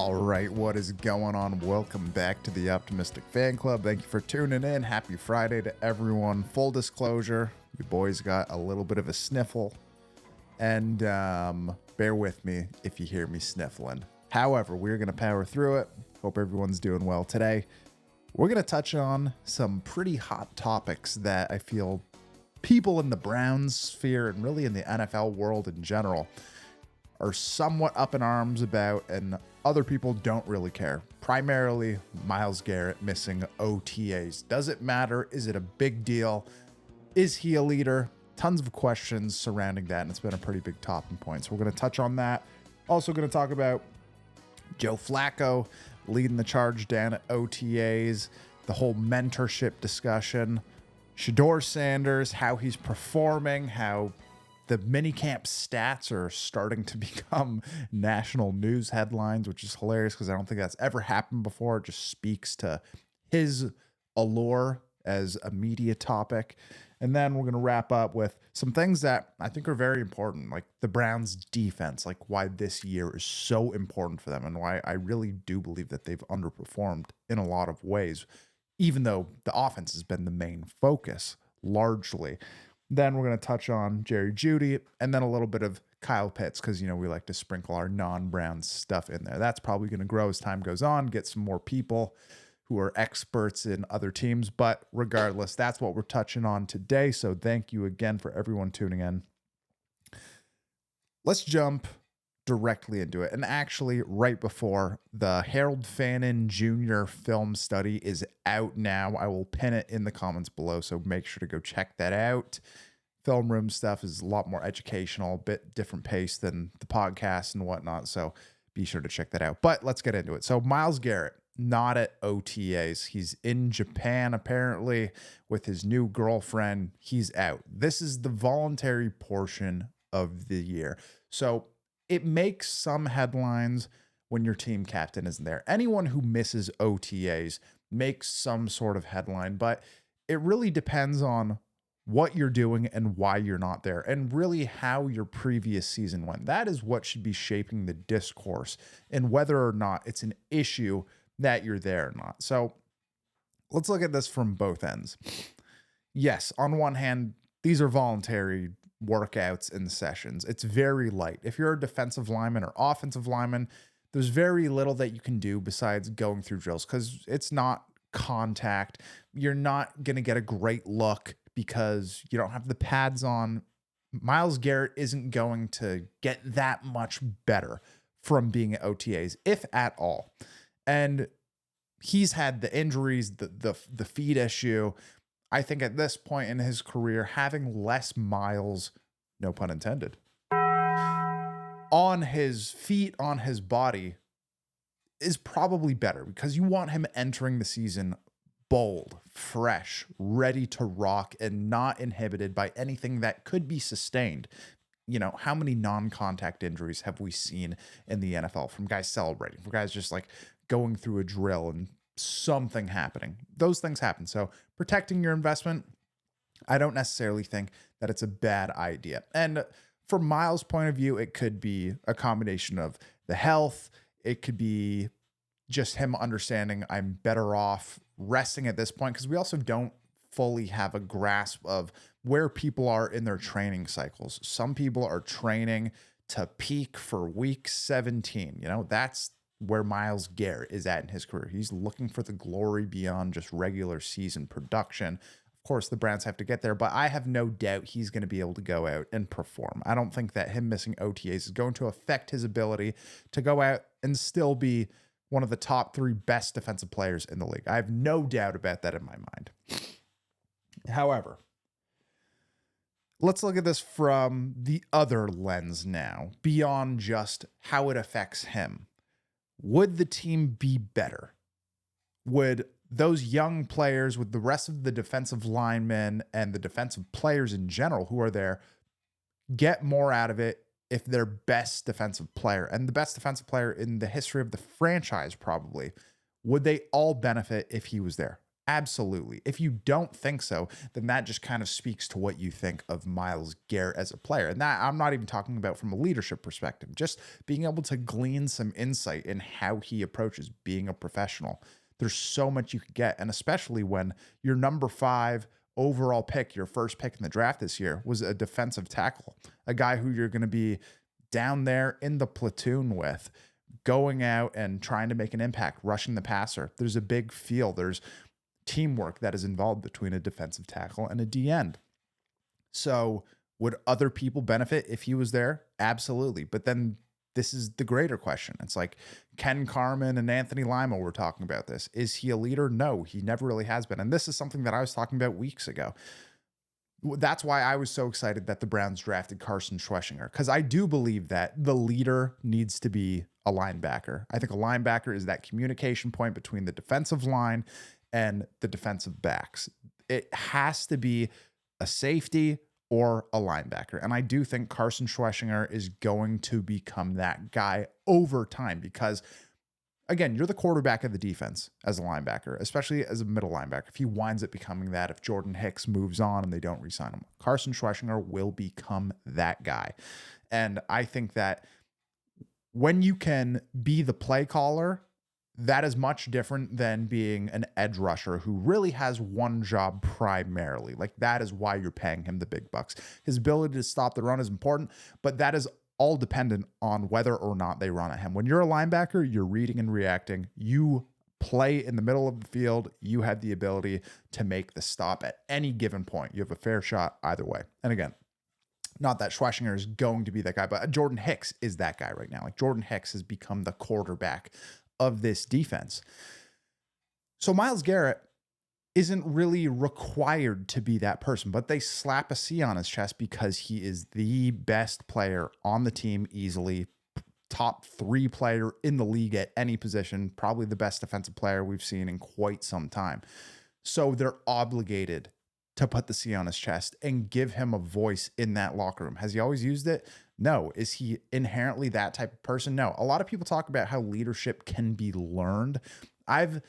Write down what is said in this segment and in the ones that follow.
All right, what is going on? Welcome back to the Optimistic Fan Club. Thank you for tuning in. Happy Friday to everyone. Full disclosure, you boys got a little bit of a sniffle, and bear with me if you hear me sniffling. However, we're going to power through it. Hope everyone's doing well today. We're going to touch on some pretty hot topics that I feel people in the Browns sphere and really in the NFL world in general are somewhat up in arms about, and other people don't really care. Primarily, Myles Garrett missing OTAs. Does it matter? Is it a big deal? Is he a leader? Tons of questions surrounding that, and it's been a pretty big talking point. So we're going to touch on that. Also going to talk about Joe Flacco leading the charge down at OTAs, the whole mentorship discussion, Shedeur Sanders, how he's performing, how the minicamp stats are starting to become national news headlines, which is hilarious because I don't think that's ever happened before. It just speaks to his allure as a media topic. And then we're going to wrap up with some things that I think are very important, like the Browns defense, like why this year is so important for them and why I really do believe that they've underperformed in a lot of ways, even though the offense has been the main focus largely. Then we're going to touch on Jerry Jeudy and then a little bit of Kyle Pitts because, you know, we like to sprinkle our non-Browns stuff in there. That's probably going to grow as time goes on, get some more people who are experts in other teams. But regardless, that's what we're touching on today. So thank you again for everyone tuning in. Let's jump directly into it. And actually, right before, the Harold Fannin Jr. film study is out now. I will pin it in the comments below, so make sure to go check that out. Film room stuff is a lot more educational, a bit different pace than the podcast and whatnot, so be sure to check that out. But let's get into it. So Myles Garrett, not at OTAs. He's in Japan, apparently, with his new girlfriend. He's out. This is the voluntary portion of the year. So it makes some headlines when your team captain isn't there. Anyone who misses OTAs makes some sort of headline, but it really depends on what you're doing and why you're not there, and really how your previous season went. That is what should be shaping the discourse and whether or not it's an issue that you're there or not. So let's look at this from both ends. Yes, on one hand, these are voluntary workouts and sessions. It's very light. If you're a defensive lineman or offensive lineman, there's very little that you can do besides going through drills because it's not contact. You're not going to get a great look because you don't have the pads on. Myles Garrett isn't going to get that much better from being at OTAs, if at all. And he's had the injuries, the feet issue. I think at this point in his career, having less miles, no pun intended, on his feet, on his body is probably better because you want him entering the season bold, fresh, ready to rock, and not inhibited by anything that could be sustained. You know, how many non-contact injuries have we seen in the NFL from guys celebrating, from guys just like going through a drill and something happening? Those things happen. So protecting your investment, I don't necessarily think that it's a bad idea. And from Myles' point of view, it could be a combination of the health. It could be just him understanding I'm better off resting at this point because we also don't fully have a grasp of where people are in their training cycles. Some people are training to peak for week 17. You know, that's where Myles Garrett is at in his career. He's looking for the glory beyond just regular season production. Of course, the Browns have to get there, but I have no doubt he's going to be able to go out and perform. I don't think that him missing OTAs is going to affect his ability to go out and still be one of the top 3 best defensive players in the league. I have no doubt about that in my mind. However, let's look at this from the other lens now, beyond just how it affects him. Would the team be better? Would those young players, with the rest of the defensive linemen and the defensive players in general who are there, get more out of it if their best defensive player, and the best defensive player in the history of the franchise probably, would they all benefit if he was there? Absolutely. If you don't think so, then that just kind of speaks to what you think of Myles Garrett as a player. And that I'm not even talking about from a leadership perspective, just being able to glean some insight in how he approaches being a professional. There's so much you could get. And especially when your number 5 overall pick, your first pick in the draft this year, was a defensive tackle, a guy who you're going to be down there in the platoon with, going out and trying to make an impact, rushing the passer. There's a big field. There's teamwork that is involved between a defensive tackle and a D end. So would other people benefit if he was there? Absolutely. But then this is the greater question. It's like Ken Carman and Anthony Lima were talking about this. Is he a leader? No, he never really has been. And this is something that I was talking about weeks ago. That's why I was so excited that the Browns drafted Carson Schweschinger, because I do believe that the leader needs to be a linebacker. I think a linebacker is that communication point between the defensive line and the defensive backs. It has to be a safety or a linebacker. And I do think Carson Schweschinger is going to become that guy over time because, again, you're the quarterback of the defense as a linebacker, especially as a middle linebacker. If he winds up becoming that, if Jordan Hicks moves on and they don't re-sign him, Carson Schweschinger will become that guy. And I think that when you can be the play caller, that is much different than being an edge rusher who really has one job primarily. Like, that is why you're paying him the big bucks. His ability to stop the run is important, but that is all dependent on whether or not they run at him. When you're a linebacker, you're reading and reacting. You play in the middle of the field. You have the ability to make the stop at any given point. You have a fair shot either way. And again, not that Schweschinger is going to be that guy, but Jordan Hicks is that guy right now. Like, Jordan Hicks has become the quarterback of this defense. So Myles Garrett isn't really required to be that person, but they slap a C on his chest because he is the best player on the team, easily top 3 player in the league at any position, probably the best defensive player we've seen in quite some time. So they're obligated to put the C on his chest and give him a voice in that locker room. Has he always used it? No. Is he inherently that type of person? No. A lot of people talk about how leadership can be learned. I've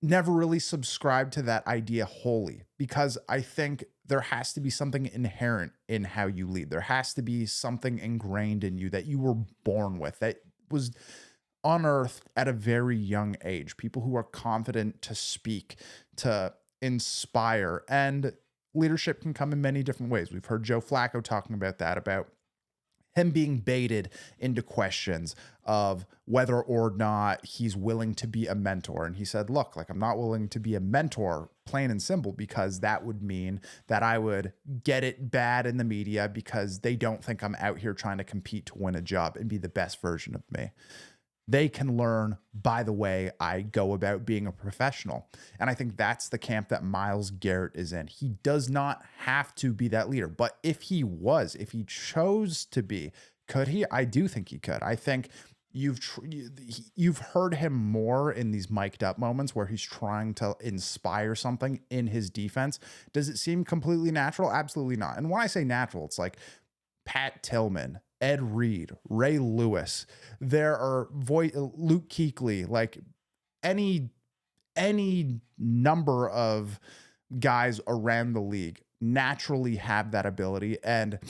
never really subscribed to that idea wholly because I think there has to be something inherent in how you lead. There has to be something ingrained in you that you were born with, that was unearthed at a very young age. People who are confident to speak, to inspire, and leadership can come in many different ways. We've heard Joe Flacco talking about that, about him being baited into questions of whether or not he's willing to be a mentor. And he said, look, like, I'm not willing to be a mentor, plain and simple, because that would mean that I would get it bad in the media because they don't think I'm out here trying to compete to win a job and be the best version of me. They can learn by the way I go about being a professional. And I think that's the camp that Myles Garrett is in. He does not have to be that leader, but if he chose to be, could he? I do think he could. I think you've heard him more in these mic'd up moments where he's trying to inspire something in his defense. Does it seem completely natural? Absolutely not. And when I say natural, it's like Pat Tillman, Ed Reed, Ray Lewis. There are Luke Kuechly, like any number of guys around the league naturally have that ability, and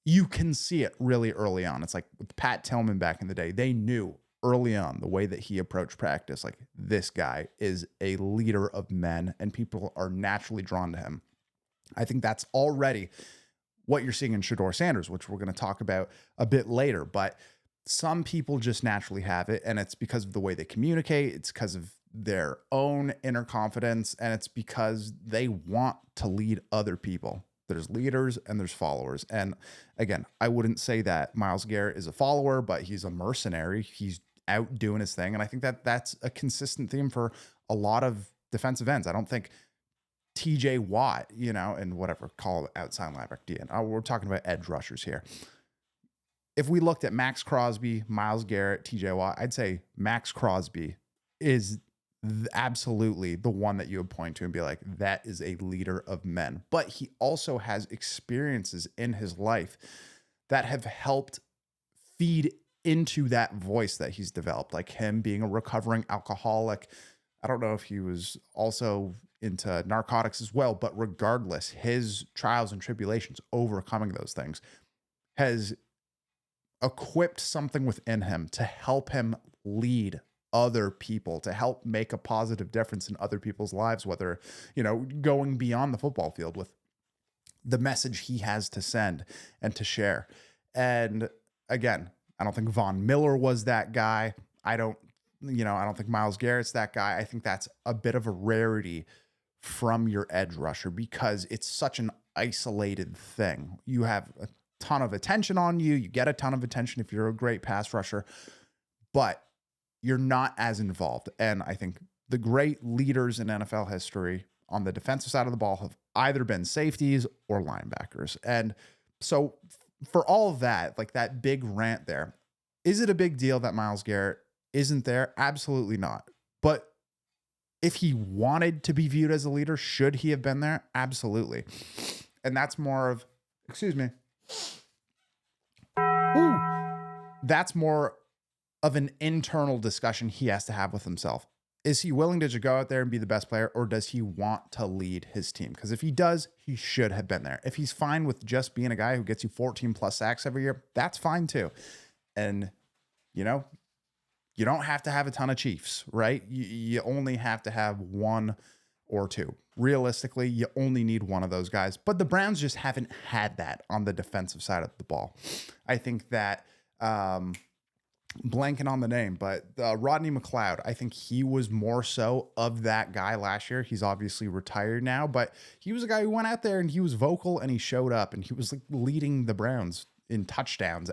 you can see it really early on. It's like with Pat Tillman back in the day, they knew early on the way that he approached practice, like, this guy is a leader of men and people are naturally drawn to him. I think that's already what you're seeing in Shedeur Sanders, which we're going to talk about a bit later. But some people just naturally have it, and it's because of the way they communicate. It's because of their own inner confidence, and it's because they want to lead other people. There's leaders and there's followers. And again, I wouldn't say that Myles Garrett is a follower, but he's a mercenary. He's out doing his thing. And I think that that's a consistent theme for a lot of defensive ends. I don't think TJ Watt, and whatever, call it outside linebacker. We're talking about edge rushers here. If we looked at Max Crosby, Myles Garrett, TJ Watt, I'd say Max Crosby is absolutely the one that you would point to and be like, that is a leader of men. But he also has experiences in his life that have helped feed into that voice that he's developed, like him being a recovering alcoholic, I don't know if he was also into narcotics as well, but regardless, his trials and tribulations overcoming those things has equipped something within him to help him lead other people, to help make a positive difference in other people's lives, whether, going beyond the football field with the message he has to send and to share. And again, I don't think Von Miller was that guy. I don't think Myles Garrett's that guy. I think that's a bit of a rarity from your edge rusher because it's such an isolated thing. You have a ton of attention on you. You get a ton of attention if you're a great pass rusher, but you're not as involved. And I think the great leaders in NFL history on the defensive side of the ball have either been safeties or linebackers. And so for all of that, like that big rant there, is it a big deal that Myles Garrett isn't there? Absolutely not. But if he wanted to be viewed as a leader, should he have been there? Absolutely. And that's more of, excuse me. Ooh, that's more of an internal discussion he has to have with himself. Is he willing to just go out there and be the best player, or does he want to lead his team? Because if he does, he should have been there. If he's fine with just being a guy who gets you 14 plus sacks every year, that's fine too. And, you don't have to have a ton of Chiefs, right? You only have to have one or two. Realistically, you only need one of those guys. But the Browns just haven't had that on the defensive side of the ball. I think that, blanking on the name, but Rodney McLeod, I think he was more so of that guy last year. He's obviously retired now, but he was a guy who went out there and he was vocal and he showed up and he was like leading the Browns in touchdowns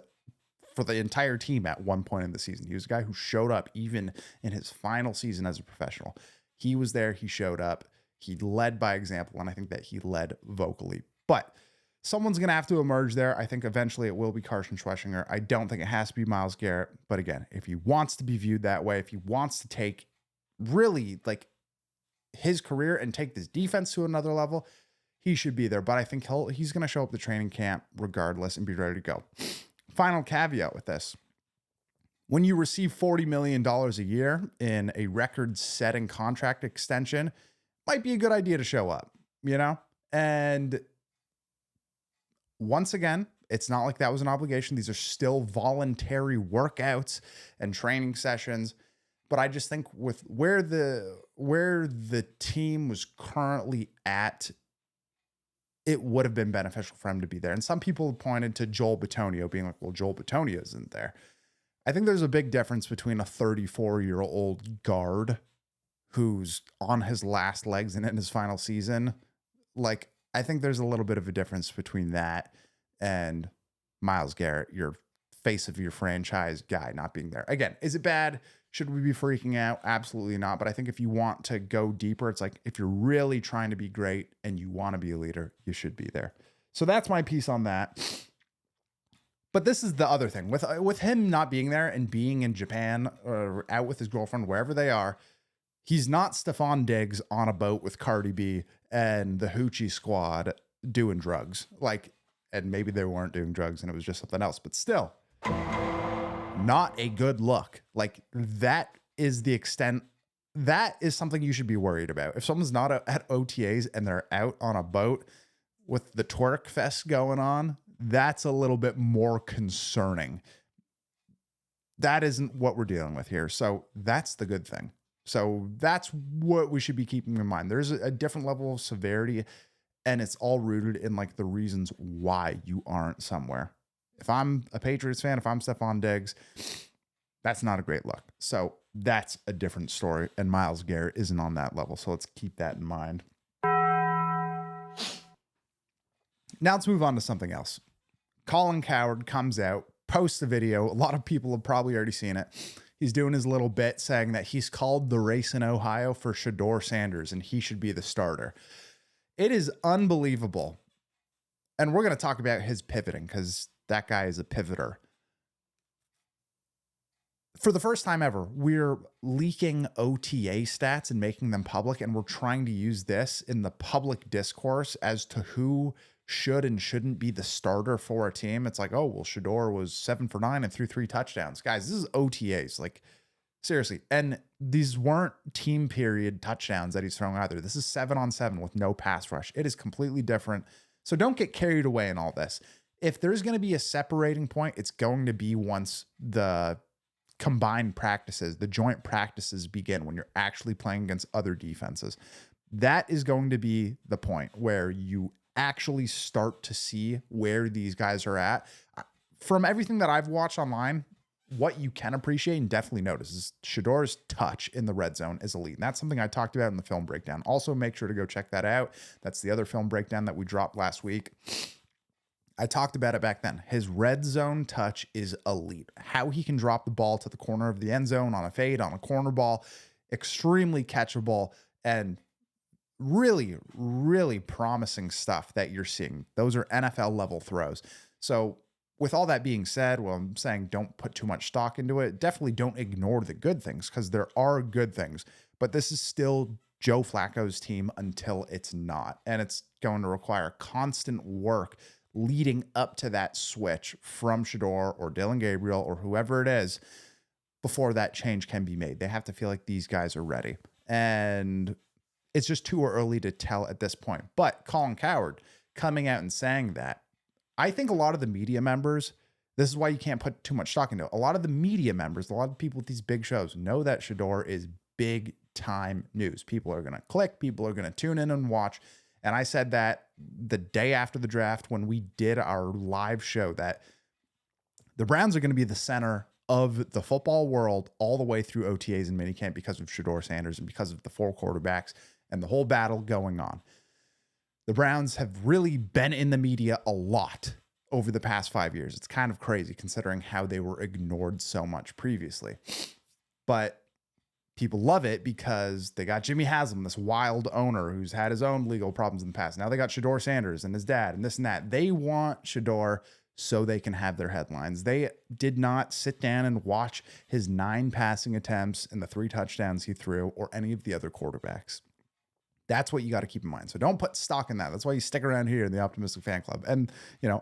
for the entire team at one point in the season. He was a guy who showed up even in his final season as a professional. He was there. He showed up. He led by example, and I think that he led vocally. But someone's going to have to emerge there. I think eventually it will be Carson Schweschinger. I don't think it has to be Myles Garrett. But again, if he wants to be viewed that way, if he wants to take really like his career and take this defense to another level, he should be there. But I think he's going to show up at the training camp regardless and be ready to go. Final caveat with this. When you receive $40 million a year in a record-setting contract extension, might be a good idea to show up, And once again, it's not like that was an obligation. These are still voluntary workouts and training sessions. But I just think with where the team was currently at, it would have been beneficial for him to be there. And some people pointed to Joel Bitonio being like, well, Joel Bitonio isn't there. I think there's a big difference between a 34-year-old guard who's on his last legs and in his final season. Like, I think there's a little bit of a difference between that and Myles Garrett, your face of your franchise guy, not being there. Again, is it bad? Should we be freaking out? Absolutely not. But I think if you want to go deeper, it's like if you're really trying to be great and you want to be a leader, you should be there. So that's my piece on that. But this is the other thing. With him not being there and being in Japan or out with his girlfriend, wherever they are, he's not Stefon Diggs on a boat with Cardi B and the Hoochie Squad doing drugs. And maybe they weren't doing drugs and it was just something else. But still, not a good look. That is the extent. That is something you should be worried about. If someone's not at OTAs and they're out on a boat with the twerk fest going on, that's a little bit more concerning. That isn't what we're dealing with here. So that's the good thing. So that's what we should be keeping in mind. There's a different level of severity, and it's all rooted in the reasons why you aren't somewhere. If I'm a Patriots fan, if I'm Stefon Diggs, that's not a great look. So that's a different story. And Myles Garrett isn't on that level. So let's keep that in mind. Now let's move on to something else. Colin Cowherd comes out, posts a video. A lot of people have probably already seen it. He's doing his little bit saying that he's called the race in Ohio for Shedeur Sanders and he should be the starter. It is unbelievable. And we're going to talk about his pivoting because that guy is a pivoter. For the first time ever, we're leaking OTA stats and making them public, and we're trying to use this in the public discourse as to who should and shouldn't be the starter for a team. It's like, oh, well, Shedeur was 7 for 9 and threw 3 touchdowns. Guys, this is OTAs. Seriously. And these weren't team period touchdowns that he's throwing either. This is 7-on-7 with no pass rush. It is completely different. So don't get carried away in all this. If there's going to be a separating point, it's going to be once the combined practices, the joint practices begin, when you're actually playing against other defenses. That is going to be the point where you actually start to see where these guys are at. From everything that I've watched online, what you can appreciate and definitely notice is Shedeur's touch in the red zone is elite. And that's something I talked about in the film breakdown. Also, make sure to go check that out. That's the other film breakdown that we dropped last week. I talked about it back then. His red zone touch is elite. How he can drop the ball to the corner of the end zone on a fade, on a corner ball, extremely catchable, and really, really promising stuff that you're seeing. Those are NFL level throws. So with all that being said, well, I'm saying don't put too much stock into it. Definitely don't ignore the good things, because there are good things. But this is still Joe Flacco's team until it's not. And it's going to require constant work leading up to that switch from Shedeur or Dillon Gabriel or whoever it is before that change can be made. They have to feel like these guys are ready. And it's just too early to tell at this point. But Colin Cowherd coming out and saying that, I think a lot of the media members, this is why you can't put too much stock into it. A lot of the media members, a lot of people with these big shows know that Shedeur is big time news. People are going to click, people are going to tune in and watch. And I said that the day after the draft when we did our live show, that the Browns are going to be the center of the football world all the way through OTAs and minicamp because of Shedeur Sanders and because of the 4 quarterbacks and the whole battle going on. The Browns have really been in the media a lot over the past 5 years. It's kind of crazy considering how they were ignored so much previously. But people love it because they got Jimmy Haslam, this wild owner who's had his own legal problems in the past. Now they got Shedeur Sanders and his dad and this and that. They want Shedeur so they can have their headlines. They did not sit down and watch his 9 passing attempts and the 3 touchdowns he threw or any of the other quarterbacks. That's what you got to keep in mind. So don't put stock in that. That's why you stick around here in the Optimistic Fan Club and,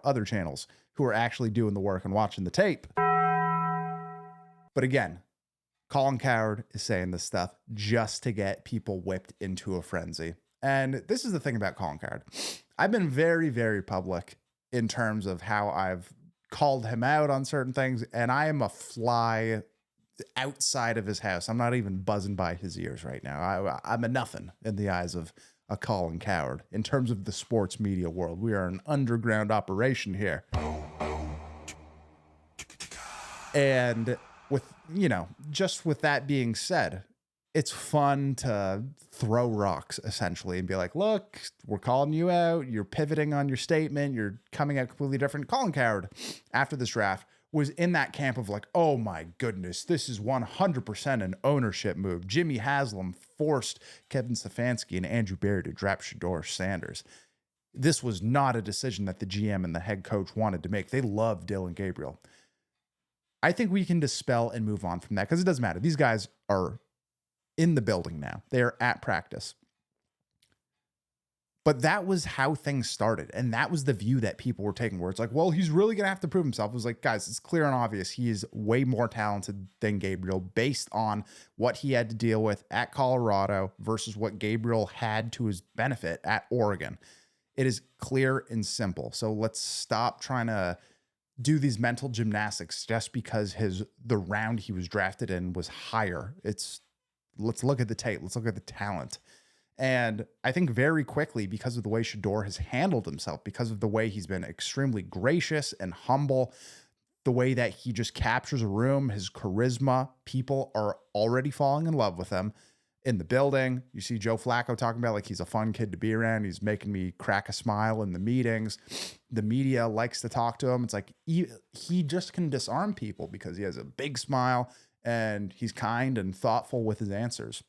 other channels who are actually doing the work and watching the tape. But again, Colin Cowherd is saying this stuff just to get people whipped into a frenzy. And this is the thing about Colin Cowherd. I've been very, very public in terms of how I've called him out on certain things. And I am a fly outside of his house. I'm not even buzzing by his ears right now. I'm a nothing in the eyes of a Colin Cowherd in terms of the sports media world. We are an underground operation here. And with, just with that being said, it's fun to throw rocks essentially and be like, look, we're calling you out. You're pivoting on your statement. You're coming out completely different. Colin Cowherd, after this draft, was in that camp of like, oh my goodness, this is 100% an ownership move. Jimmy Haslam forced Kevin Stefanski and Andrew Berry to draft Shedeur Sanders. This was not a decision that the GM and the head coach wanted to make. They love Dillon Gabriel. I think we can dispel and move on from that because it doesn't matter. These guys are in the building now. They are at practice. But that was how things started. And that was the view that people were taking, where it's like, well, he's really going to have to prove himself. It was like, guys, it's clear and obvious. He is way more talented than Gabriel based on what he had to deal with at Colorado versus what Gabriel had to his benefit at Oregon. It is clear and simple. So let's stop trying to do these mental gymnastics just because the round he was drafted in was higher. Let's look at the tape. Let's look at the talent. And I think very quickly, because of the way Shedeur has handled himself, because of the way he's been extremely gracious and humble, the way that he just captures a room, his charisma, people are already falling in love with him in the building. You see Joe Flacco talking about like he's a fun kid to be around. He's making me crack a smile in the meetings. The media likes to talk to him. It's like he just can disarm people because he has a big smile and he's kind and thoughtful with his answers.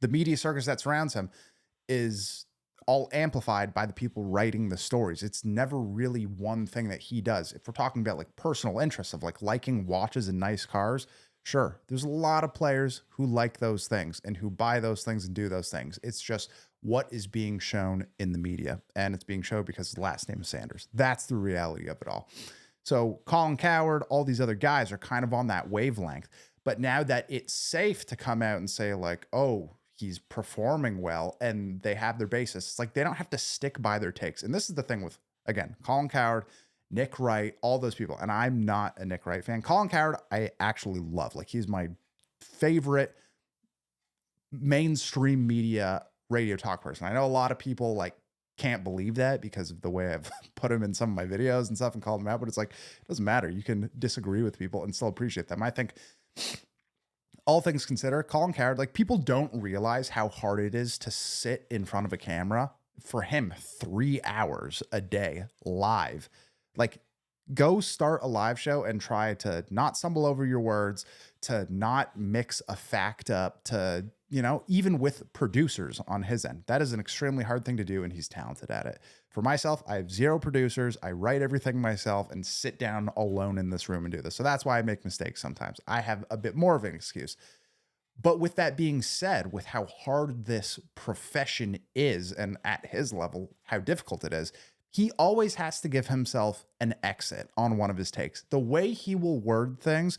The media circus that surrounds him is all amplified by the people writing the stories. It's never really one thing that he does. If we're talking about like personal interests of like liking watches and nice cars, sure, there's a lot of players who like those things and who buy those things and do those things. It's just what is being shown in the media, and it's being shown because his last name is Sanders. That's the reality of it all. So Colin Cowherd, all these other guys are kind of on that wavelength. But now that it's safe to come out and say like, oh, he's performing well and they have their basis, it's like they don't have to stick by their takes. And this is the thing with, again, Colin Cowherd, Nick Wright, all those people. And I'm not a Nick Wright fan. Colin Cowherd, I actually love. Like, he's my favorite mainstream media radio talk person. I know a lot of people like can't believe that because of the way I've put him in some of my videos and stuff and called him out, but it's like, it doesn't matter. You can disagree with people and still appreciate them. I think all things considered, Colin Cowherd, like, people don't realize how hard it is to sit in front of a camera for him 3 hours a day live. Like, go start a live show and try to not stumble over your words, to not mix a fact up, to, you know, even with producers on his end. That is an extremely hard thing to do, and he's talented at it. For myself, I have 0 producers. I write everything myself and sit down alone in this room and do this. So that's why I make mistakes sometimes. I have a bit more of an excuse. But with that being said, with how hard this profession is and at his level, how difficult it is, he always has to give himself an exit on one of his takes. The way he will word things,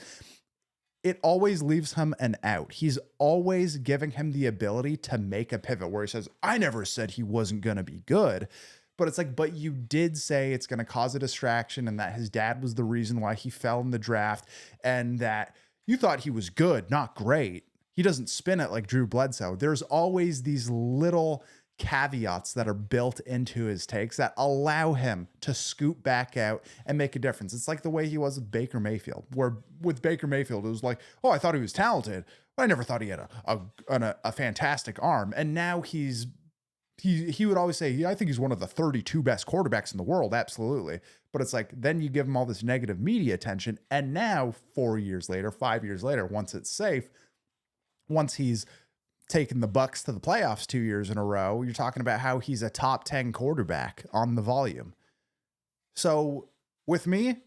it always leaves him an out. He's always giving him the ability to make a pivot where he says, I never said he wasn't going to be good. But it's like, but you did say it's going to cause a distraction and that his dad was the reason why he fell in the draft and that you thought he was good, not great. He doesn't spin it like Drew Bledsoe. There's always these little caveats that are built into his takes that allow him to scoot back out and make a difference. It's like the way he was with Baker Mayfield, where with Baker Mayfield, it was like, oh, I thought he was talented, but I never thought he had a fantastic arm. And now he would always say, yeah, I think he's one of the 32 best quarterbacks in the world. Absolutely. But it's like, then you give him all this negative media attention. And now 4 years later, 5 years later, once it's safe, once he's taken the Bucks to the playoffs 2 years in a row, you're talking about how he's a top 10 quarterback on the volume. So with me,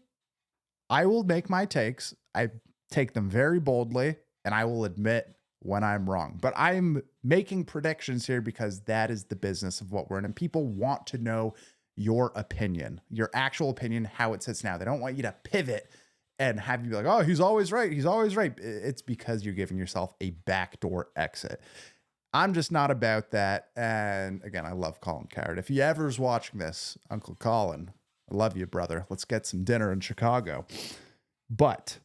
I will make my takes. I take them very boldly, and I will admit when I'm wrong. But I'm making predictions here because that is the business of what we're in. And people want to know your opinion, your actual opinion, how it sits now. They don't want you to pivot and have you be like, oh, he's always right. He's always right. It's because you're giving yourself a backdoor exit. I'm just not about that. And again, I love Colin Cowherd. If he ever is watching this, Uncle Colin, I love you, brother. Let's get some dinner in Chicago. But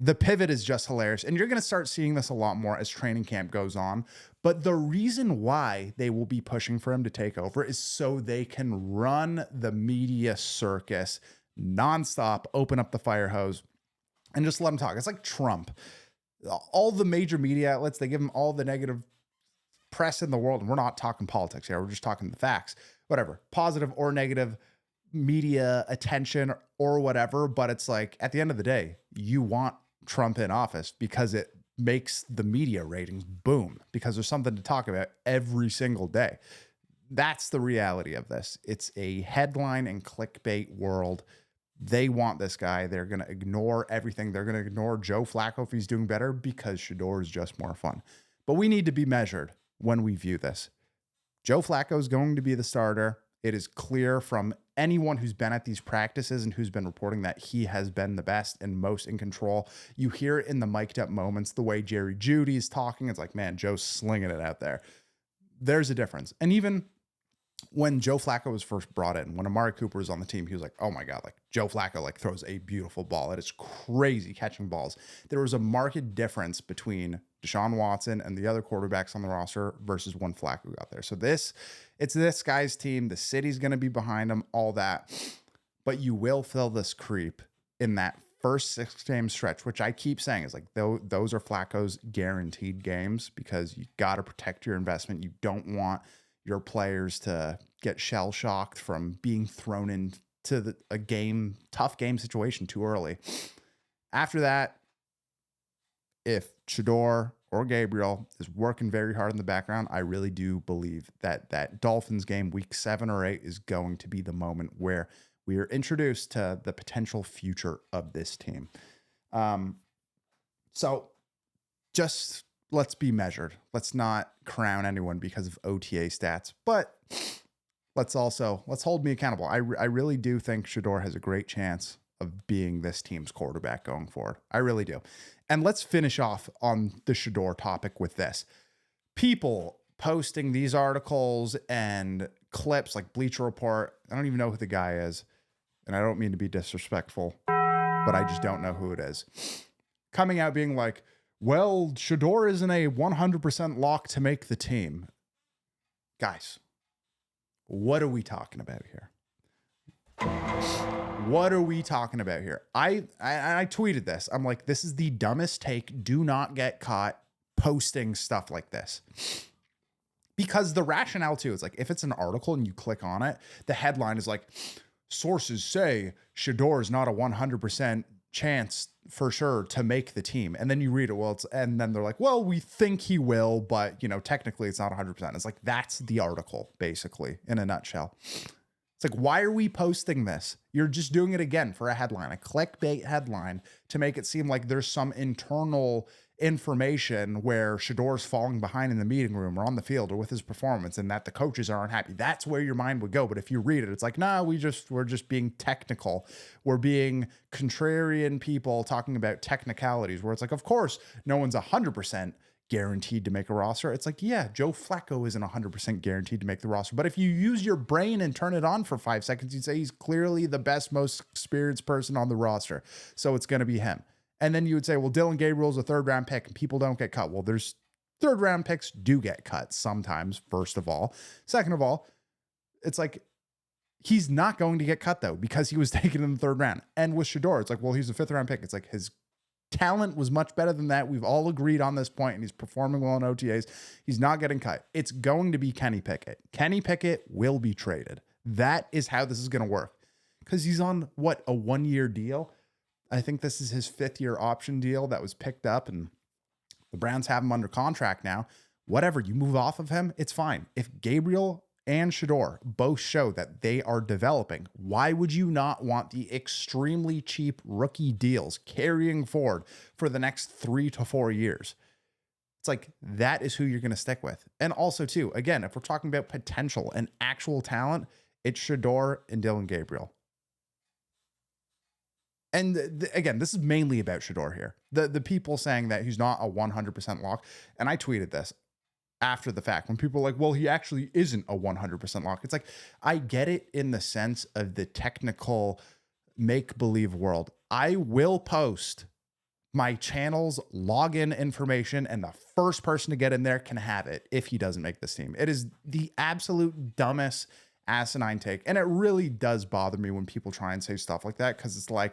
the pivot is just hilarious. And you're going to start seeing this a lot more as training camp goes on. But the reason why they will be pushing for him to take over is so they can run the media circus nonstop, open up the fire hose, and just let him talk. It's like Trump. All the major media outlets, they give him all the negative press in the world. And we're not talking politics here. We're just talking the facts, whatever, positive or negative media attention or whatever. But it's like, at the end of the day, you want Trump in office because it makes the media ratings boom, because there's something to talk about every single day. That's the reality of this. It's a headline and clickbait world. They want this guy. They're going to ignore everything. They're going to ignore Joe Flacco if he's doing better because Shedeur is just more fun. But we need to be measured when we view this. Joe Flacco is going to be the starter. It is clear from anyone who's been at these practices and who's been reporting that he has been the best and most in control. You hear it in the mic'd up moments, the way Jerry Jeudy is talking. It's like, man, Joe's slinging it out there. There's a difference. And even when Joe Flacco was first brought in, when Amari Cooper was on the team, he was like, oh my God, like Joe Flacco like throws a beautiful ball. It is crazy catching balls. There was a marked difference between Deshaun Watson and the other quarterbacks on the roster versus when Flacco got there. So it's this guy's team. The city's going to be behind him, all that. But you will feel this creep in that first 6-game stretch, which I keep saying is like, those are Flacco's guaranteed games because you got to protect your investment. You don't want your players to get shell shocked from being thrown into a tough game situation too early. After that, if Shedeur or Gabriel is working very hard in the background, I really do believe that Dolphins game week 7 or 8 is going to be the moment where we are introduced to the potential future of this team. So just let's be measured. Let's not crown anyone because of OTA stats, but let's hold me accountable. I really do think Shedeur has a great chance of being this team's quarterback going forward. I really do. And let's finish off on the Shedeur topic with this. People posting these articles and clips like Bleacher Report. I don't even know who the guy is. And I don't mean to be disrespectful, but I just don't know who it is. Coming out being like, well, Shedeur isn't a 100% lock to make the team. Guys, what are we talking about here? What are we talking about here? I tweeted this. I'm like, this is the dumbest take. Do not get caught posting stuff like this. Because the rationale too is like, if it's an article and you click on it, the headline is like, sources say Shedeur is not a 100% chance for sure to make the team. And then you read it, and then they're like, well, we think he will, but technically it's not 100%. It's like, that's the article basically in a nutshell. It's like, why are we posting this? You're just doing it again for a headline, a clickbait headline to make it seem like there's some internal information where Shedeur's falling behind in the meeting room or on the field or with his performance and that the coaches are unhappy. That's where your mind would go. But if you read it, it's like, nah, we're just being technical. We're being contrarian people talking about technicalities where it's like, of course, no one's 100% guaranteed to make a roster. It's like, yeah, Joe Flacco isn't 100% guaranteed to make the roster. But if you use your brain and turn it on for 5 seconds, you'd say he's clearly the best, most experienced person on the roster. So it's going to be him. And then you would say, well, Dylan Gabriel's a 3rd round pick and people don't get cut. Well, there's 3rd round picks do get cut sometimes, first of all. Second of all, it's like, he's not going to get cut though, because he was taken in the 3rd round. And with Shedeur, it's like, well, he's a 5th round pick. It's like his talent was much better than that. We've all agreed on this point, and he's performing well in OTAs. He's not getting cut. It's going to be Kenny Pickett. Kenny Pickett will be traded. That is how this is going to work. Because he's on, a 1-year deal? I think this is his 5th-year option deal that was picked up, and the Browns have him under contract now. Whatever, you move off of him, it's fine. If Gabriel and Shedeur both show that they are developing, why would you not want the extremely cheap rookie deals carrying forward for the next 3 to 4 years? It's like, that is who you're going to stick with. And also, too, again, if we're talking about potential and actual talent, it's Shedeur and Dylan Gabriel. And again, this is mainly about Shedeur here. The people saying that he's not a 100% lock. And I tweeted this after the fact when people are like, well, he actually isn't a 100% lock. It's like, I get it in the sense of the technical make-believe world. I will post my channel's login information, and the first person to get in there can have it if he doesn't make this team. It is the absolute dumbest asinine take. And it really does bother me when people try and say stuff like that, because it's like,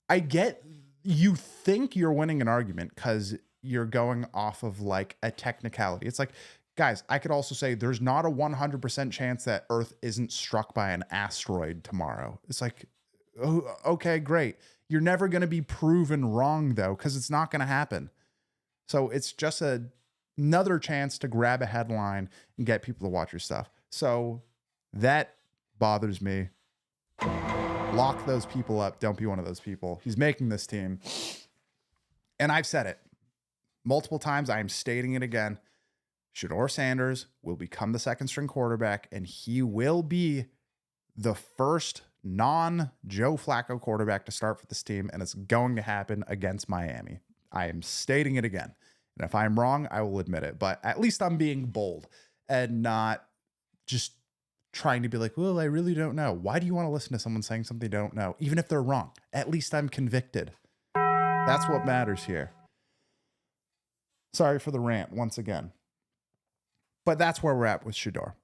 I get you think you're winning an argument because you're going off of like a technicality. It's like, guys, I could also say there's not a 100% chance that Earth isn't struck by an asteroid tomorrow. It's like, oh, okay, great. You're never going to be proven wrong though, because it's not going to happen. So it's just another chance to grab a headline and get people to watch your stuff. So that bothers me. Lock those people up. Don't be one of those people. He's making this team. And I've said it multiple times. I am stating it again. Shedeur Sanders will become the 2nd string quarterback, and he will be the first non-Joe Flacco quarterback to start for this team, and it's going to happen against Miami. I am stating it again. And if I'm wrong, I will admit it. But at least I'm being bold and not just trying to be like, well, I really don't know. Why do you want to listen to someone saying something they don't know? Even if they're wrong, at least I'm convicted. That's what matters here. Sorry for the rant once again. But that's where we're at with Shedeur.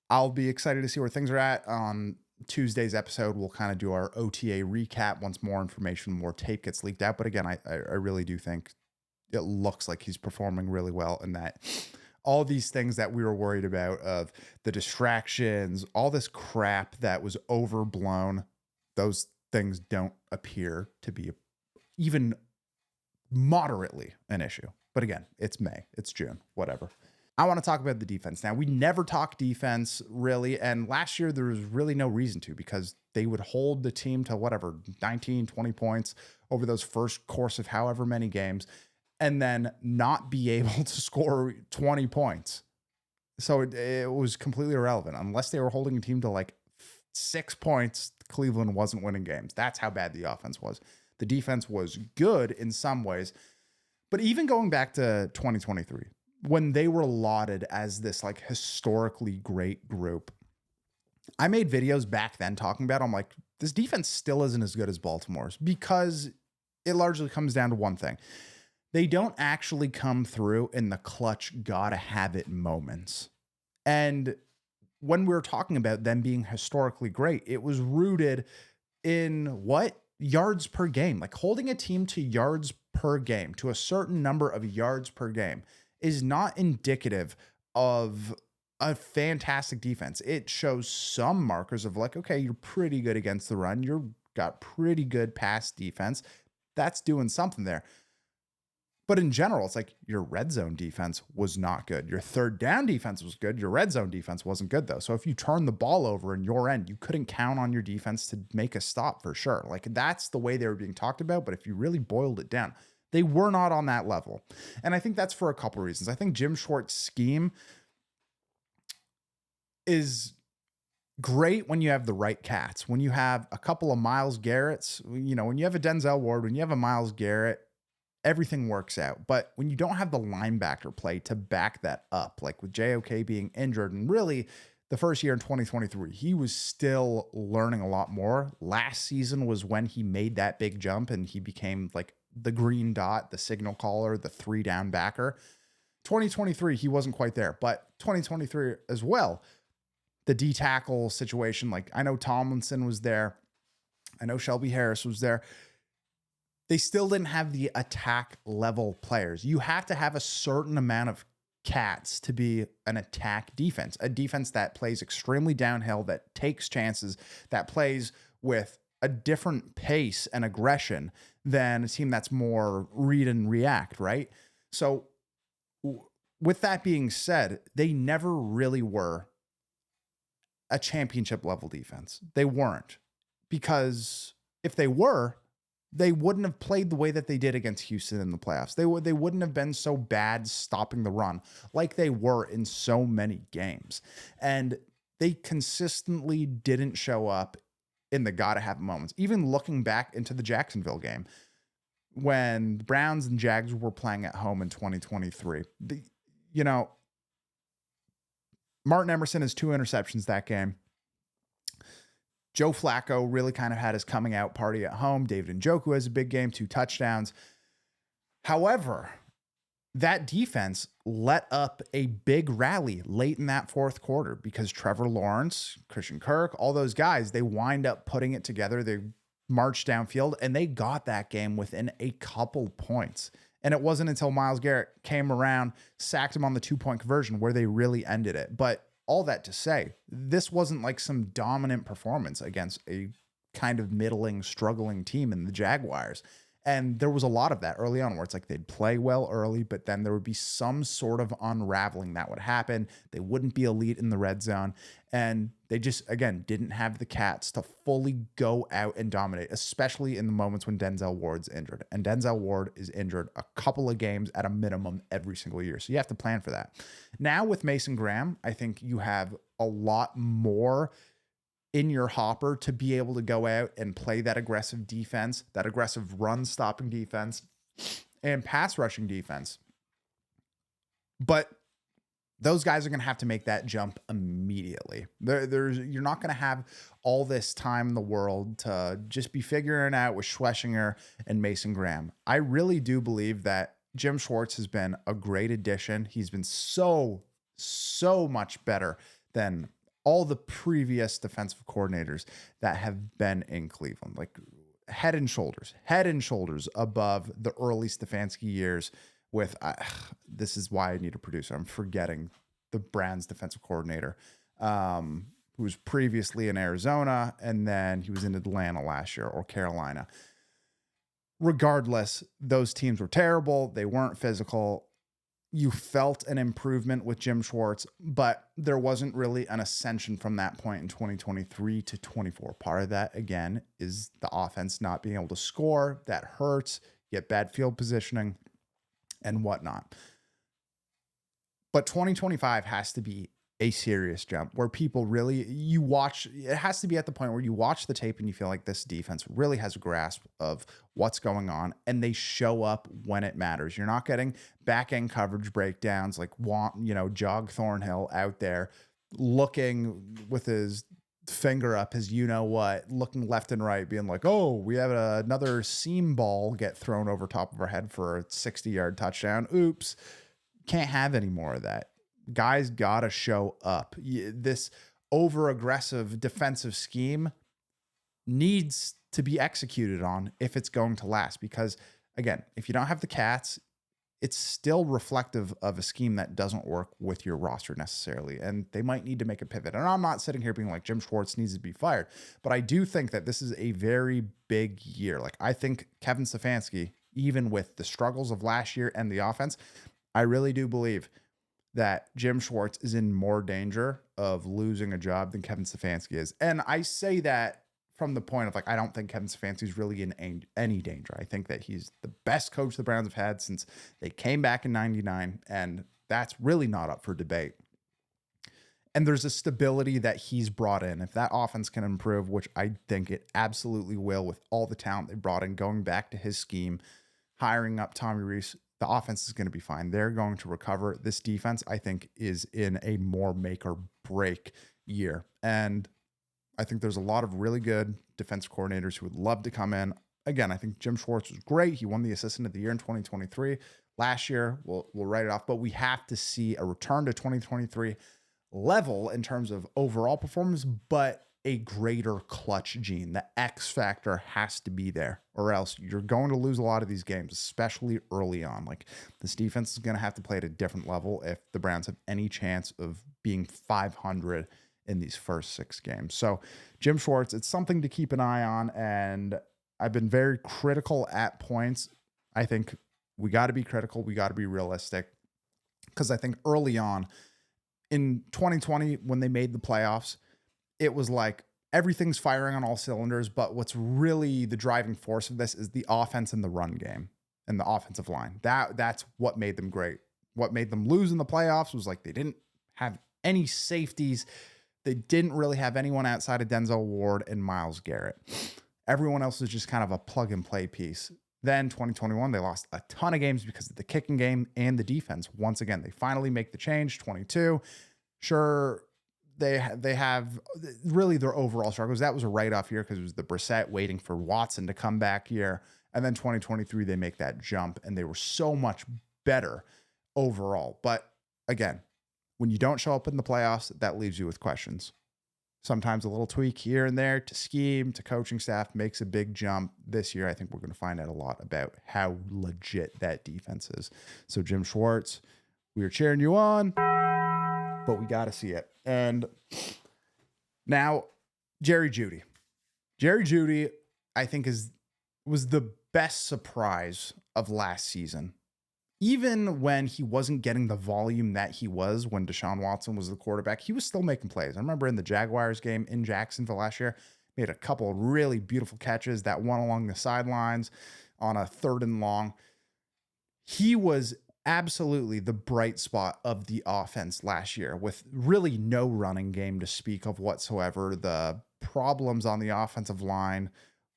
I'll be excited to see where things are at. On Tuesday's episode, we'll kind of do our OTA recap once more information, more tape gets leaked out. But again, I really do think it looks like he's performing really well, and that all these things that we were worried about of the distractions, all this crap that was overblown, those things don't appear to be even moderately an issue. But again, it's May, it's June, whatever. I want to talk about the defense now. We never talk defense really. And last year there was really no reason to, because they would hold the team to 19, 20 points over those first course of however many games, and then not be able to score 20 points. So it was completely irrelevant unless they were holding a team to like 6 points Cleveland wasn't winning games. That's how bad the offense was. The defense was good in some ways. But even going back to 2023, when they were lauded as this like historically great group, I made videos back then talking about, I'm like, this defense still isn't as good as Baltimore's, because it largely comes down to one thing. They don't actually come through in the clutch, gotta have it moments. And when we were talking about them being historically great, it was rooted in what? Yards per game. Like holding a team to yards per game, to a certain number of yards per game, is not indicative of a fantastic defense. It shows some markers of like, okay, you're pretty good against the run. You've got pretty good pass defense. That's doing something there. But in general, it's like your red zone defense was not good. Your third down defense was good. Your red zone defense wasn't good, though. So if you turn the ball over in your end, you couldn't count on your defense to make a stop for sure. Like that's the way they were being talked about. But if you really boiled it down, they were not on that level. And I think that's for a couple of reasons. I think Jim Schwartz's scheme is great when you have the right cats. When you have a couple of Myles Garretts, when you have a Denzel Ward, when you have a Myles Garrett, everything works out. But when you don't have the linebacker play to back that up, like with JOK being injured, and really the first year in 2023, he was still learning a lot more. Last season was when he made that big jump and he became like the green dot, the signal caller, the 3-down backer. 2023, he wasn't quite there, but 2023 as well, the D tackle situation, like I know Tomlinson was there. I know Shelby Harris was there. They still didn't have the attack level players. You have to have a certain amount of cats to be an attack defense, a defense that plays extremely downhill, that takes chances, that plays with a different pace and aggression than a team that's more read and react, right? So with that being said, they never really were a championship level defense. They weren't, because if they were, they wouldn't have played the way that they did against Houston in the playoffs. They wouldn't have been so bad stopping the run like they were in so many games. And they consistently didn't show up in the gotta have moments. Even looking back into the Jacksonville game, when the Browns and Jags were playing at home in 2023, Martin Emerson has 2 interceptions that game. Joe Flacco really kind of had his coming out party at home. David Njoku has a big game, 2 touchdowns. However, that defense let up a big rally late in that fourth quarter because Trevor Lawrence, Christian Kirk, all those guys, they wind up putting it together. They marched downfield and they got that game within a couple points. And it wasn't until Myles Garrett came around, sacked him on the 2-point conversion where they really ended it. But all that to say, this wasn't like some dominant performance against a kind of middling, struggling team in the Jaguars. And there was a lot of that early on where it's like they'd play well early, but then there would be some sort of unraveling that would happen. They wouldn't be elite in the red zone. And they just, again, didn't have the cats to fully go out and dominate, especially in the moments when Denzel Ward's injured. And Denzel Ward is injured a couple of games at a minimum every single year. So you have to plan for that. Now with Mason Graham, I think you have a lot more in your hopper to be able to go out and play that aggressive defense, that aggressive run stopping defense and pass rushing defense. But those guys are going to have to make that jump immediately. You're not going to have all this time in the world to just be figuring out with Schlesinger and Mason Graham. I really do believe that Jim Schwartz has been a great addition. He's been so much better than all the previous defensive coordinators that have been in Cleveland, like head and shoulders above the early Stefanski years with, this is why I need a producer. I'm forgetting the Browns defensive coordinator, who was previously in Arizona, and then he was in Atlanta last year, or Carolina. Regardless, those teams were terrible. They weren't physical. You felt an improvement with Jim Schwartz, but there wasn't really an ascension from that point in 2023 to 24. Part of that, again, is the offense not being able to score. That hurts. You get bad field positioning and whatnot. But 2025 has to be a serious jump where people really, you watch, it has to be at the point where you watch the tape and you feel like this defense really has a grasp of what's going on and they show up when it matters. You're not getting back end coverage breakdowns like Jog Thornhill out there looking with his finger up his looking left and right, being like, oh, we have another seam ball get thrown over top of our head for a 60-yard touchdown. Oops. Can't have any more of that. Guys gotta show up. This over aggressive defensive scheme needs to be executed on if it's going to last, because again, if you don't have the cats, it's still reflective of a scheme that doesn't work with your roster necessarily. And they might need to make a pivot. And I'm not sitting here being like Jim Schwartz needs to be fired, but I do think that this is a very big year. Like, I think Kevin Stefanski, even with the struggles of last year and the offense, I really do believe that Jim Schwartz is in more danger of losing a job than Kevin Stefanski is. And I say that from the point of like, I don't think Kevin Stefanski is really in any danger. I think that he's the best coach the Browns have had since they came back in '99. And that's really not up for debate. And there's a stability that he's brought in. If that offense can improve, which I think it absolutely will with all the talent they brought in, going back to his scheme, hiring up Tommy Rees, the offense is going to be fine. They're going to recover. This defense, I think, is in a more make or break year. And I think there's a lot of really good defense coordinators who would love to come in. Again, I think Jim Schwartz was great. He won the Assistant of the Year in 2023. Last year, we'll write it off, but we have to see a return to 2023 level in terms of overall performance, but a greater clutch gene. The X factor has to be there, or else you're going to lose a lot of these games, especially early on. Like, this defense is going to have to play at a different level if the Browns have any chance of being 500 in these first 6 games. So Jim Schwartz, it's something to keep an eye on. And I've been very critical at points. I think we got to be critical. We got to be realistic, because I think early on in 2020, when they made the playoffs, it was like everything's firing on all cylinders, but what's really the driving force of this is the offense and the run game and the offensive line. That's what made them great. What made them lose in the playoffs was like they didn't have any safeties. They didn't really have anyone outside of Denzel Ward and Myles Garrett. Everyone else was just kind of a plug and play piece. Then 2021, they lost a ton of games because of the kicking game and the defense. Once again, they finally make the change. 22, sure, they have really their overall struggles. That was a write-off year because it was the Brissett waiting for Watson to come back year. And then 2023, they make that jump, and they were so much better overall. But again, when you don't show up in the playoffs, that leaves you with questions. Sometimes a little tweak here and there to scheme, to coaching staff makes a big jump. This year, I think we're going to find out a lot about how legit that defense is. So Jim Schwartz, we are cheering you on, but we got to see it. And now Jerry Jeudy. Jerry Jeudy, I think, was the best surprise of last season. Even when he wasn't getting the volume that he was when Deshaun Watson was the quarterback, he was still making plays. I remember in the Jaguars game in Jacksonville last year, made a couple of really beautiful catches, that one along the sidelines on a 3rd and long. He was absolutely the bright spot of the offense last year, with really no running game to speak of whatsoever. The problems on the offensive line,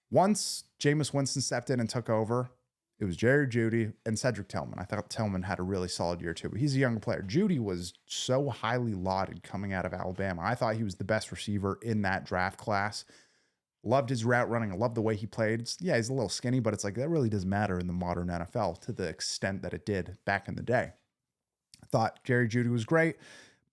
once Jameis Winston stepped in and took over, it was Jerry Jeudy and Cedric Tillman. I thought Tillman had a really solid year too, but he's a younger player. Jeudy was so highly lauded coming out of Alabama. I thought he was the best receiver in that draft class. Loved his route running. I love the way he played. Yeah, he's a little skinny, but it's like that really doesn't matter in the modern NFL to the extent that it did back in the day. I thought Jerry Jeudy was great,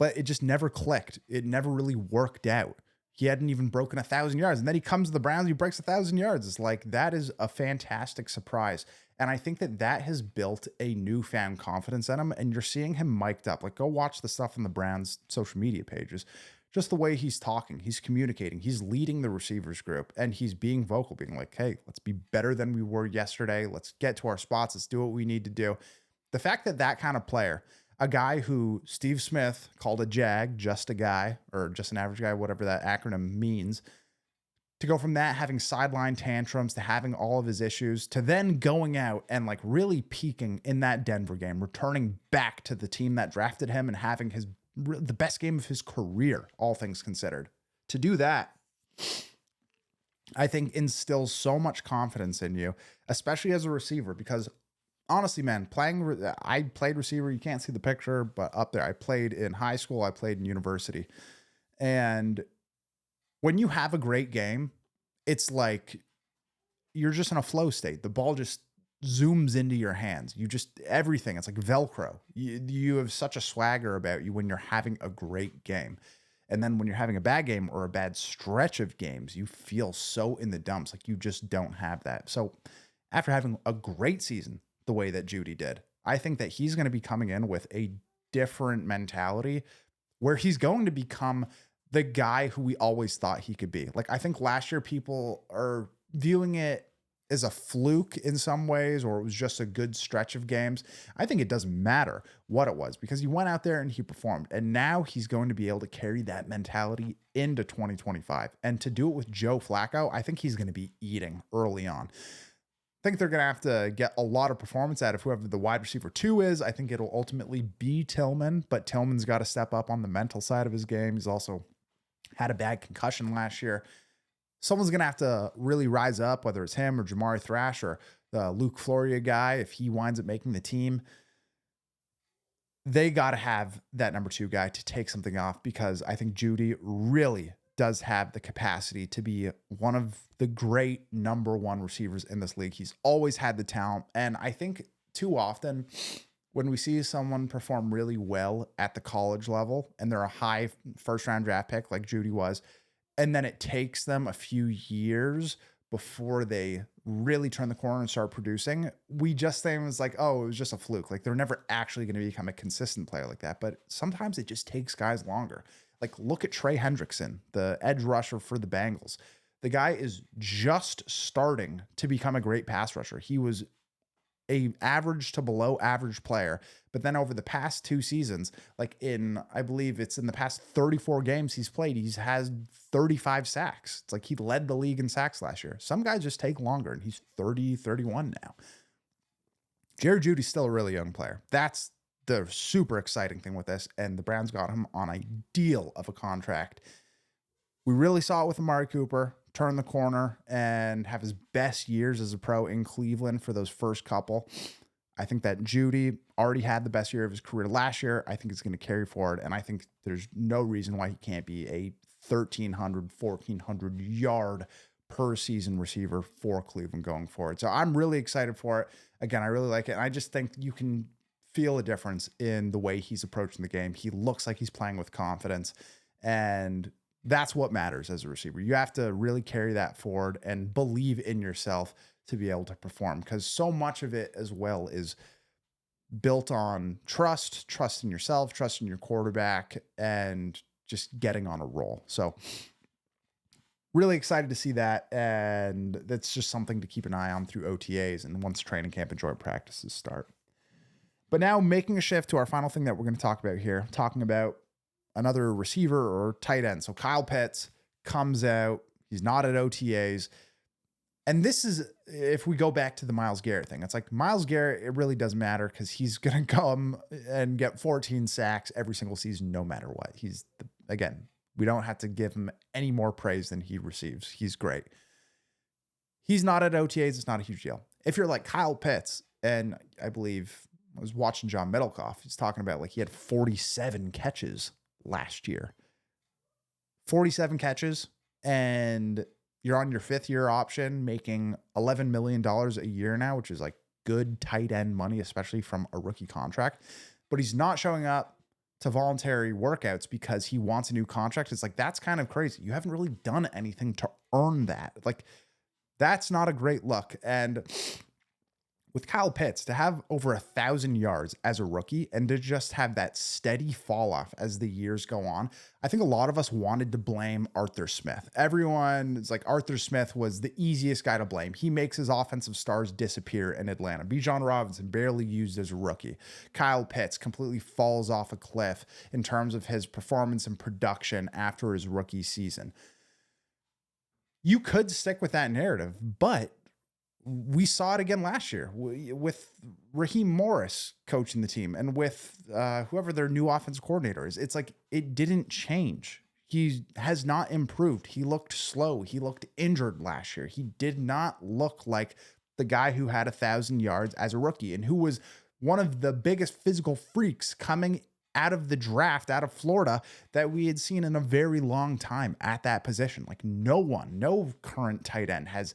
but it just never clicked. It never really worked out. He hadn't even broken 1,000 yards. And then he comes to the Browns, he breaks 1,000 yards. It's like, that is a fantastic surprise. And I think that has built a newfound confidence in him. And you're seeing him mic'd up. Like, go watch the stuff on the Browns social media pages. Just the way he's talking, he's communicating, he's leading the receivers group, and he's being vocal, being like, hey, let's be better than we were yesterday. Let's get to our spots. Let's do what we need to do. The fact that kind of player, a guy who Steve Smith called a JAG, just a guy, or just an average guy, whatever that acronym means, to go from that, having sideline tantrums, to having all of his issues, to then going out and like really peaking in that Denver game, returning back to the team that drafted him and having his the best game of his career, all things considered. To do that, I think instills so much confidence in you, especially as a receiver, because honestly, man, I played receiver. You can't see the picture, but up there, I played in high school. I played in university. And when you have a great game, it's like you're just in a flow state. The ball just zooms into your hands. Everything. It's like Velcro. You have such a swagger about you when you're having a great game. And then when you're having a bad game or a bad stretch of games, you feel so in the dumps. Like you just don't have that. So after having a great season, the way that Jeudy did, I think that he's going to be coming in with a different mentality where he's going to become the guy who we always thought he could be. Like, I think last year people are viewing it as a fluke in some ways, or it was just a good stretch of games. I think it doesn't matter what it was because he went out there and he performed. And now he's going to be able to carry that mentality into 2025. And to do it with Joe Flacco, I think he's going to be eating early on. I think they're going to have to get a lot of performance out of whoever the wide receiver 2 is. I think it'll ultimately be Tillman, but Tillman's got to step up on the mental side of his game. He's also had a bad concussion last year. Someone's going to have to really rise up, whether it's him or Jamari Thrash or the Luke Floria guy, if he winds up making the team. They got to have that number 2 guy to take something off because I think Jeudy really does have the capacity to be one of the great number 1 receivers in this league. He's always had the talent. And I think too often when we see someone perform really well at the college level and they're a high first round draft pick like Jeudy was, and then it takes them a few years before they really turn the corner and start producing, we just think it was like, oh, it was just a fluke. Like they're never actually going to become a consistent player like that. But sometimes it just takes guys longer. Like look at Trey Hendrickson, the edge rusher for the Bengals. The guy is just starting to become a great pass rusher. He was a average to below average player, but then over the past 2 seasons, like I believe it's in the past 34 games he's played, he's has 35 sacks. It's like he led the league in sacks last year. Some guys just take longer, and he's 30, 31 now. Jerry Jeudy's still a really young player. That's the super exciting thing with this, and the Browns got him on a deal of a contract. We really saw it with Amari Cooper turn the corner and have his best years as a pro in Cleveland for those first couple. I think that Jeudy already had the best year of his career last year. I think it's going to carry forward, and I think there's no reason why he can't be a 1,300, 1,400 yard per season receiver for Cleveland going forward. So I'm really excited for it. Again, I really like it. And I just think you can feel a difference in the way he's approaching the game. He looks like he's playing with confidence, and that's what matters as a receiver. You have to really carry that forward and believe in yourself to be able to perform, because so much of it as well is built on trust in yourself, trust in your quarterback, and just getting on a roll. So really excited to see that. And that's just something to keep an eye on through OTAs and once training camp and joint practices start. But now making a shift to our final thing that we're going to talk about here, talking about another receiver or tight end. So Kyle Pitts comes out. He's not at OTAs. And this is, if we go back to the Myles Garrett thing, it's like Myles Garrett, it really doesn't matter because he's going to come and get 14 sacks every single season, no matter what. Again, we don't have to give him any more praise than he receives. He's great. He's not at OTAs. It's not a huge deal. If you're like Kyle Pitts, and I believe I was watching John Middlecoff, he's talking about like he had 47 catches last year. 47 catches, and you're on your 5th year option, making $11 million a year now, which is like good tight end money, especially from a rookie contract. But he's not showing up to voluntary workouts because he wants a new contract. It's like, that's kind of crazy. You haven't really done anything to earn that. Like, that's not a great look. And with Kyle Pitts, to have over 1,000 yards as a rookie and to just have that steady fall off as the years go on, I think a lot of us wanted to blame Arthur Smith. Everyone is like, Arthur Smith was the easiest guy to blame. He makes his offensive stars disappear in Atlanta. Bijan Robinson barely used as a rookie. Kyle Pitts completely falls off a cliff in terms of his performance and production after his rookie season. You could stick with that narrative, but We saw it again last year with Raheem Morris coaching the team and with whoever their new offensive coordinator is. It's like it didn't change. He has not improved. He looked slow. He looked injured last year. He did not look like the guy who had 1,000 yards as a rookie and who was one of the biggest physical freaks coming out of the draft out of Florida that we had seen in a very long time at that position. Like no current tight end has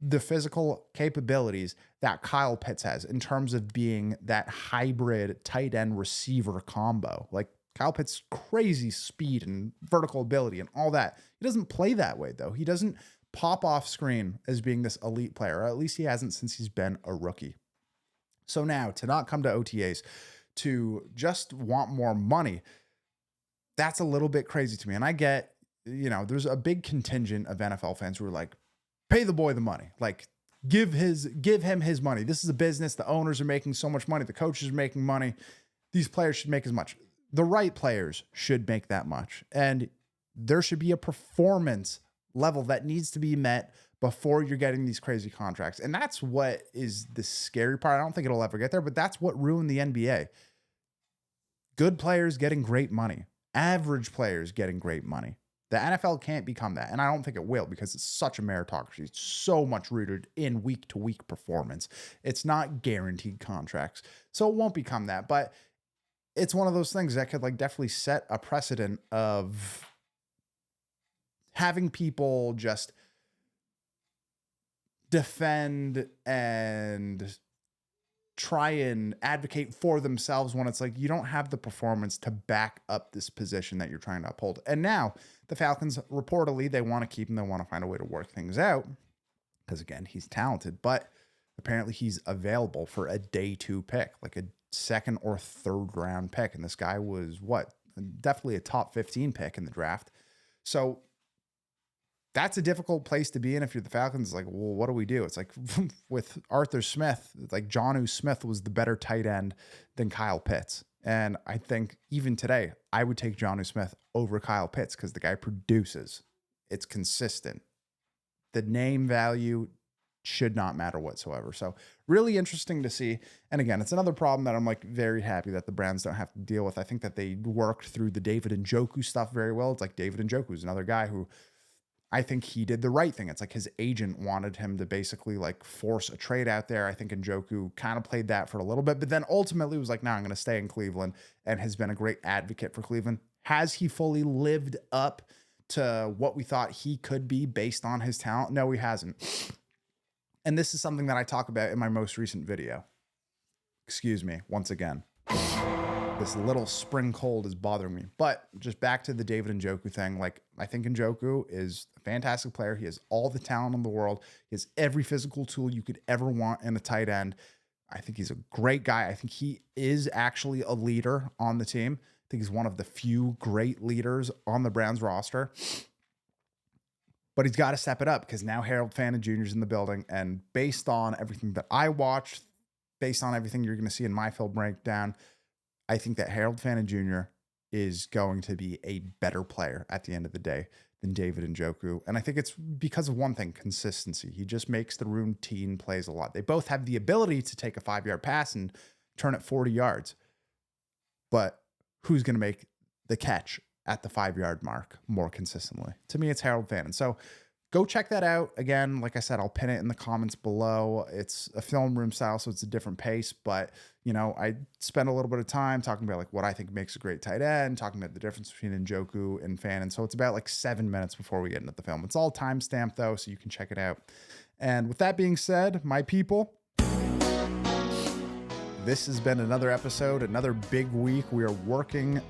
the physical capabilities that Kyle Pitts has in terms of being that hybrid tight end receiver combo. Like Kyle Pitts' crazy speed and vertical ability and all that. He doesn't play that way though. He doesn't pop off screen as being this elite player, or at least he hasn't since he's been a rookie. So now to not come to OTAs, to just want more money, that's a little bit crazy to me. And I get, there's a big contingent of NFL fans who are like, pay the boy the money, like give him his money. This is a business. The owners are making so much money. The coaches are making money. These players should make as much. The right players should make that much. And there should be a performance level that needs to be met before you're getting these crazy contracts. And that's what is the scary part. I don't think it'll ever get there, but that's what ruined the NBA. Good players getting great money, average players getting great money. The NFL can't become that. And I don't think it will because it's such a meritocracy. It's so much rooted in week to week performance. It's not guaranteed contracts. So it won't become that. But it's one of those things that could definitely set a precedent of having people just defend and try and advocate for themselves when it's like you don't have the performance to back up this position that you're trying to uphold. And now the Falcons reportedly, they want to keep him. They want to find a way to work things out because again, he's talented, but apparently he's available for a day 2 pick, like a second or third round pick. And this guy was definitely a top 15 pick in the draft. So that's a difficult place to be in if you're the Falcons. It's like, well, what do we do? It's like with Arthur Smith, like Jonnu Smith was the better tight end than Kyle Pitts. And I think even today, I would take Jonnu Smith over Kyle Pitts because the guy produces. It's consistent. The name value should not matter whatsoever. So really interesting to see. And again, it's another problem that I'm very happy that the Browns don't have to deal with. I think that they worked through the David Njoku stuff very well. It's like David Njoku is another guy who I think he did the right thing. It's like his agent wanted him to basically force a trade out there. I think Njoku kind of played that for a little bit, but then ultimately was like, no, I'm going to stay in Cleveland and has been a great advocate for Cleveland. Has he fully lived up to what we thought he could be based on his talent? No, he hasn't. And this is something that I talk about in my most recent video. Excuse me, once again. This little spring cold is bothering me. But just back to the David Njoku thing. I think Njoku is a fantastic player. He has all the talent in the world. He has every physical tool you could ever want in a tight end. I think he's a great guy. I think he is actually a leader on the team. I think he's one of the few great leaders on the Browns roster. But he's got to step it up because now Harold Fannin Jr. is in the building. And based on everything that I watched, based on everything you're going to see in my film breakdown, I think that Harold Fannin Jr. is going to be a better player at the end of the day than David Njoku. And I think it's because of one thing, consistency. He just makes the routine plays a lot. They both have the ability to take a 5-yard pass and turn it 40 yards. But who's going to make the catch at the 5-yard mark more consistently? To me, it's Harold Fannin. So go check that out. Again, like I said, I'll pin it in the comments below. It's a film room style, so it's a different pace. But, I spend a little bit of time talking about what I think makes a great tight end, talking about the difference between Njoku and Fannin. So it's about 7 minutes before we get into the film. It's all timestamped, though, so you can check it out. And with that being said, my people, this has been another episode, another big week. We are working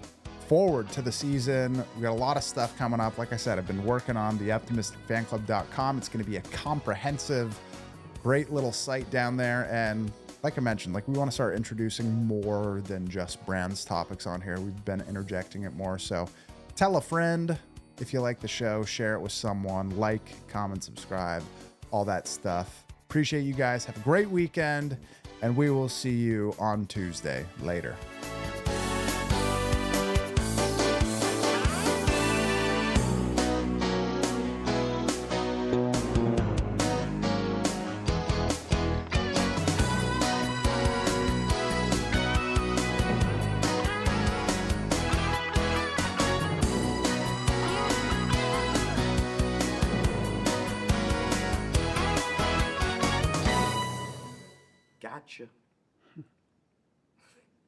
forward to the season. We got a lot of stuff coming up. Like I said, I've been working on theoptimisticfanclub.com. It's going to be a comprehensive, great little site down there. And like I mentioned, we want to start introducing more than just Browns topics on here. We've been interjecting it more. So tell a friend if you like the show, share it with someone, comment, subscribe, all that stuff. Appreciate you guys. Have a great weekend, and we will see you on Tuesday. Later.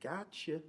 Gotcha.